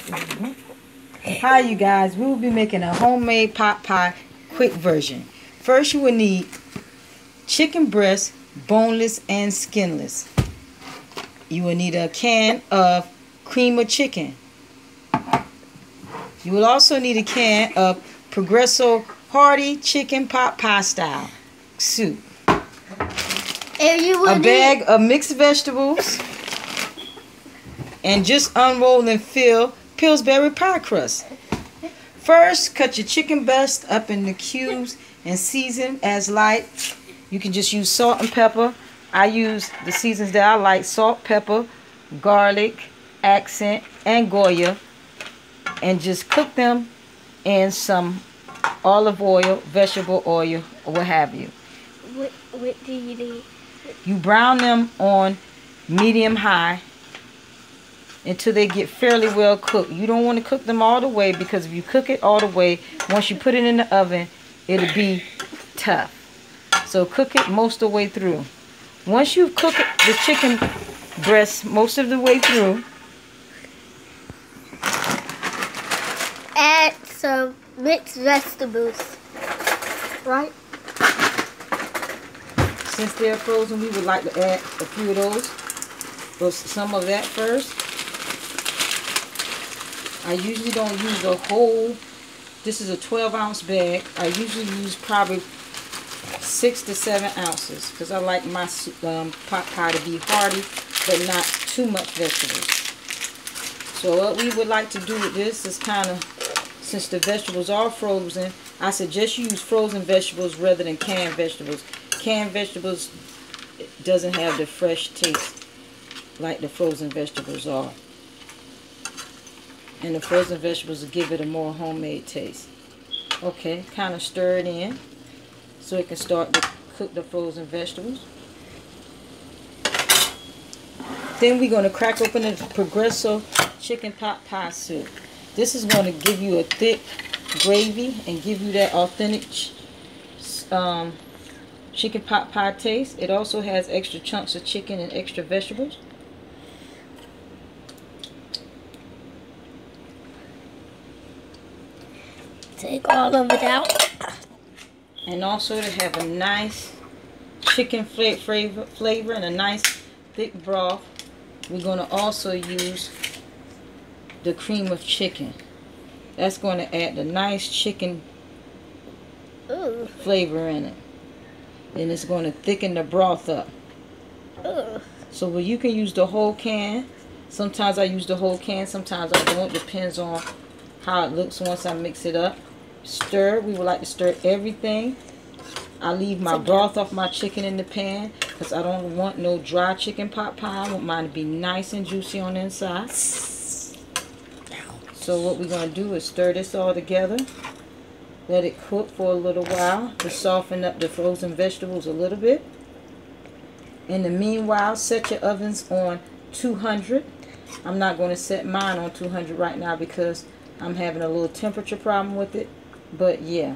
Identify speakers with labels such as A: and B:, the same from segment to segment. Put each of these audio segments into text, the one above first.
A: Hi you guys, we will be making a homemade pot pie quick version. First you will need chicken breast, boneless and skinless. You will need a can of cream of chicken. You will also need a can of Progresso Hearty Chicken Pot Pie Style soup. A bag of mixed vegetables. And just unroll and fill Pillsbury pie crust. First, cut your chicken breast up into cubes and season as light. You can just use salt and pepper. I use the seasons that I like: salt, pepper, garlic, accent, and Goya. And just cook them in some olive oil, vegetable oil, or what have you.
B: What do you do?
A: You brown them on medium high until they get fairly well cooked. You don't want to cook them all the way, because if you cook it all the way, once you put it in the oven, it'll be tough. So cook it most of the way through. Once you've cooked the chicken breast most of the way through,
B: add some mixed vegetables, right?
A: Since they're frozen, we would like to add a few of those, or some of that first. I usually don't use the whole. This is a 12-ounce bag. I usually use probably 6 to 7 ounces, because I like my pot pie to be hearty but not too much vegetables. So what we would like to do with this is kind of, since the vegetables are frozen, I suggest you use frozen vegetables rather than canned vegetables. Canned vegetables doesn't have the fresh taste like the frozen vegetables are. And the frozen vegetables will give it a more homemade taste. Okay, kind of stir it in so it can start to cook the frozen vegetables. Then we're going to crack open the Progresso chicken pot pie soup. This is going to give you a thick gravy and give you that authentic chicken pot pie taste. It also has extra chunks of chicken and extra vegetables.
B: Take all of it out.
A: And also to have a nice chicken flavor and a nice thick broth, we're going to also use the cream of chicken. That's going to add the nice chicken flavor in it. And it's going to thicken the broth up. So you can use the whole can. Sometimes I use the whole can, sometimes I don't. Depends on how it looks once I mix it up. Stir. We would like to stir everything. I leave my broth off my chicken in the pan because I don't want no dry chicken pot pie. I want mine to be nice and juicy on the inside. So what we're going to do is stir this all together. Let it cook for a little while to soften up the frozen vegetables a little bit. In the meanwhile, set your ovens on 200. I'm not going to set mine on 200 right now because I'm having a little temperature problem with it. But yeah,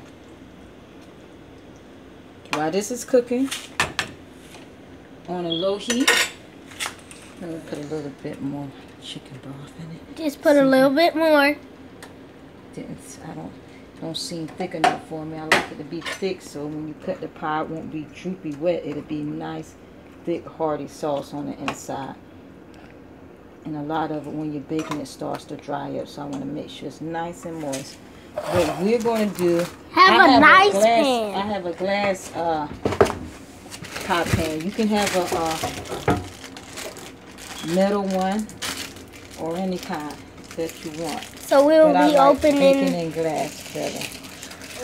A: while this is cooking on a low heat, let me put a little bit more chicken broth in it.
B: Just put a little bit more.
A: I don't seem thick enough for me. I like it to be thick, so when you cut the pie, it won't be droopy wet. It'll be nice, thick, hearty sauce on the inside. And a lot of it, when you're baking, it starts to dry up. So I want to make sure it's nice and moist. What we're going to do,
B: I have a
A: glass pie pan. You can have a metal one or any kind that you want.
B: So we'll be opening.
A: Baking in glass better.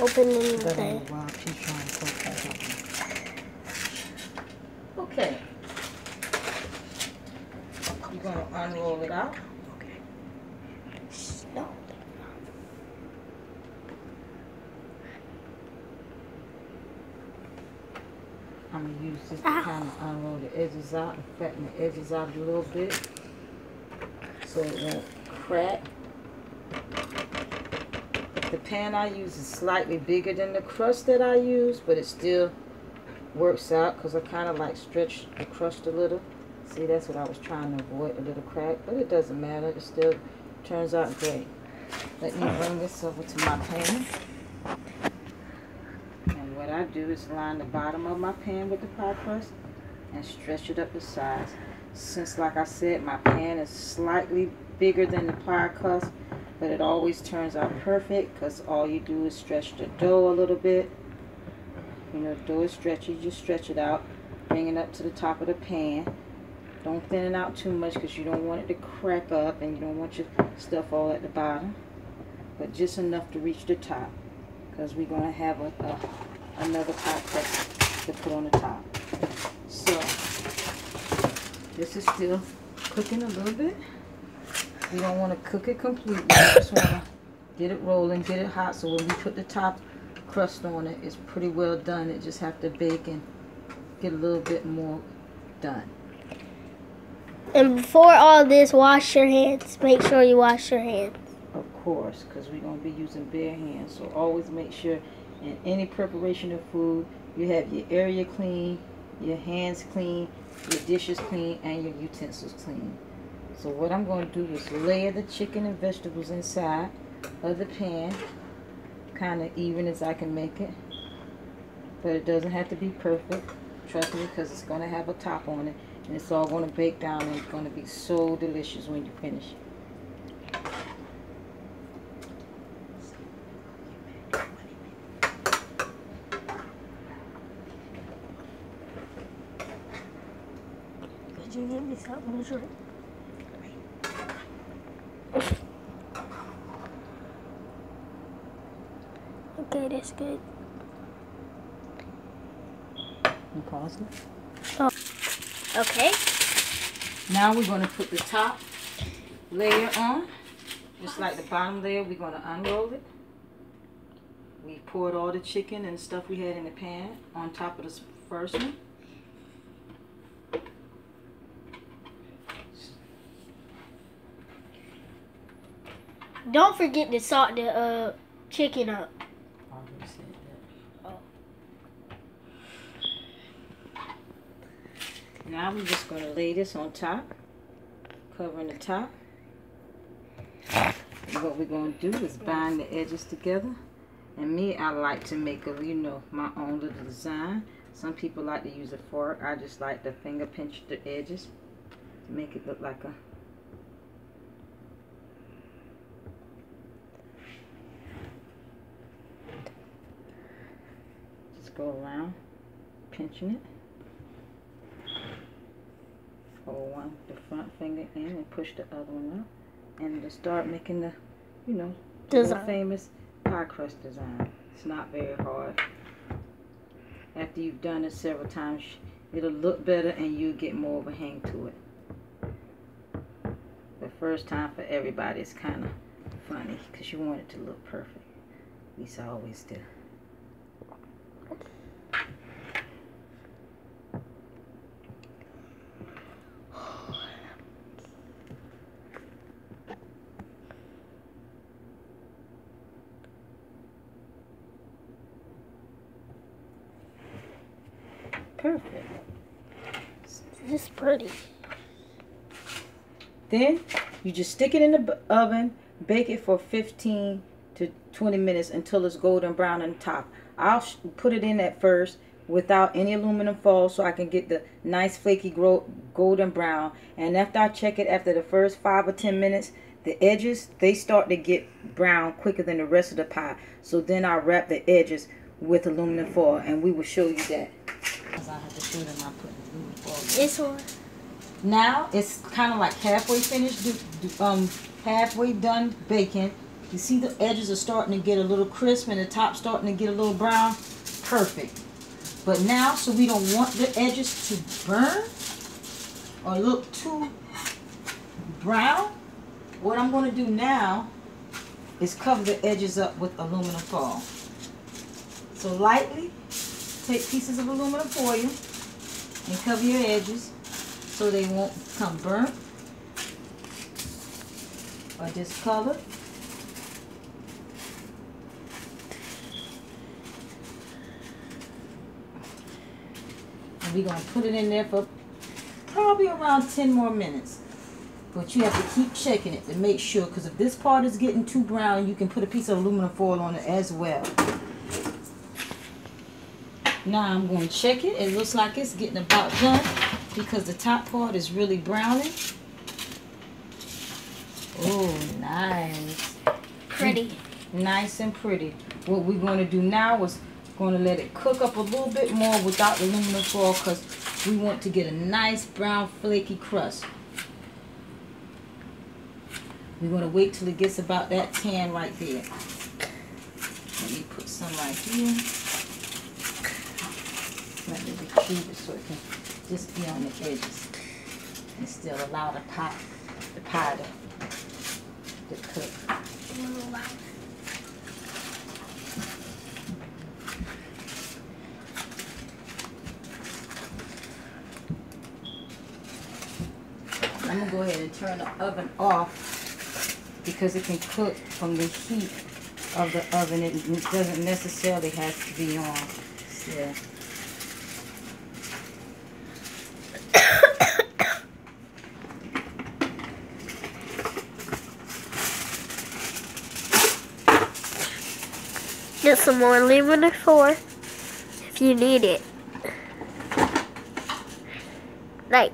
B: Opening the thing.
A: Okay. You're going to unroll it out.
B: No.
A: I'm going to use this to kind of unroll the edges out and fatten the edges out a little bit so it won't crack. The pan I use is slightly bigger than the crust that I use, but it still works out because I kind of like stretch the crust a little. See, that's what I was trying to avoid, a little crack, but it doesn't matter. It still Turns out great. Let me bring this over to my pan. And what I do is line the bottom of my pan with the pie crust and stretch it up the sides. Since, like I said, my pan is slightly bigger than the pie crust, but it always turns out perfect because all you do is stretch the dough a little bit. You know, the dough is stretchy, you just stretch it out, bring it up to the top of the pan. Don't thin it out too much because you don't want it to crack up and you don't want your stuff all at the bottom, but just enough to reach the top because we're going to have another pie crust to put on the top. So this is still cooking a little bit. We don't want to cook it completely. We just want to get it rolling, get it hot, so when we put the top crust on it, it's pretty well done. It just have to bake and get a little bit more done.
B: And before all this, wash your hands. Make sure you wash your hands.
A: Of course, because we're going to be using bare hands. So always make sure in any preparation of food, you have your area clean, your hands clean, your dishes clean, and your utensils clean. So what I'm going to do is layer the chicken and vegetables inside of the pan, kind of even as I can make it. But it doesn't have to be perfect. Trust me, because it's going to have a top on it. And it's all going to bake down and it's going to be so delicious when you finish.
B: Could you give me something to drink? Okay, that's good.
A: You pause it.
B: Oh. Okay.
A: Now we're going to put the top layer on. Just like the bottom layer, we're going to unroll it. We poured all the chicken and stuff we had in the pan on top of the first one.
B: Don't forget to salt the chicken up.
A: Already said that.
B: Oh.
A: Now we're just going to lay this on top, covering the top. And what we're going to do is bind the edges together. And me, I like to make a, you know, my own little design. Some people like to use a fork. I just like to finger pinch the edges to make it look like a... Just go around pinching it. Hold one, the front finger in and push the other one up. And to start making the, you know, the famous pie crust design. It's not very hard. After you've done it several times, it'll look better and you'll get more of a hang to it. The first time for everybody is kind of funny because you want it to look perfect. At least I always do. Perfect.
B: This is pretty.
A: Then you just stick it in the oven, bake it for 15 to 20 minutes until it's golden brown on the top. I'll put it in at first without any aluminum foil so I can get the nice flaky golden brown. And after I check it after the first 5 or 10 minutes, the edges, they start to get brown quicker than the rest of the pie. So then I'll wrap the edges with aluminum foil and we will show you that. I have to show them I put aluminum foil.
B: This one.
A: Now it's kind of like halfway finished, halfway done baking. You see the edges are starting to get a little crisp and the top starting to get a little brown. Perfect. But now, so we don't want the edges to burn or look too brown, what I'm going to do now is cover the edges up with aluminum foil. So lightly take pieces of aluminum foil and cover your edges so they won't become burnt or discolored. And we're going to put it in there for probably around 10 more minutes. But you have to keep checking it to make sure, because if this part is getting too brown, you can put a piece of aluminum foil on it as well. Now I'm going to check it. It looks like it's getting about done because the top part is really browning. Oh, nice.
B: Pretty.
A: Nice and pretty. What we're going to do now is going to let it cook up a little bit more without the aluminum foil because we want to get a nice brown flaky crust. We're going to wait till it gets about that tan right there. Let me put some right here. Let me retrieve it so it can just be on the edges and still allow the pie to cook. I'm going to go ahead and turn the oven off because it can cook from the heat of the oven. It doesn't necessarily have to be on. Yeah.
B: Get some more aluminum foil if you need it. Nice.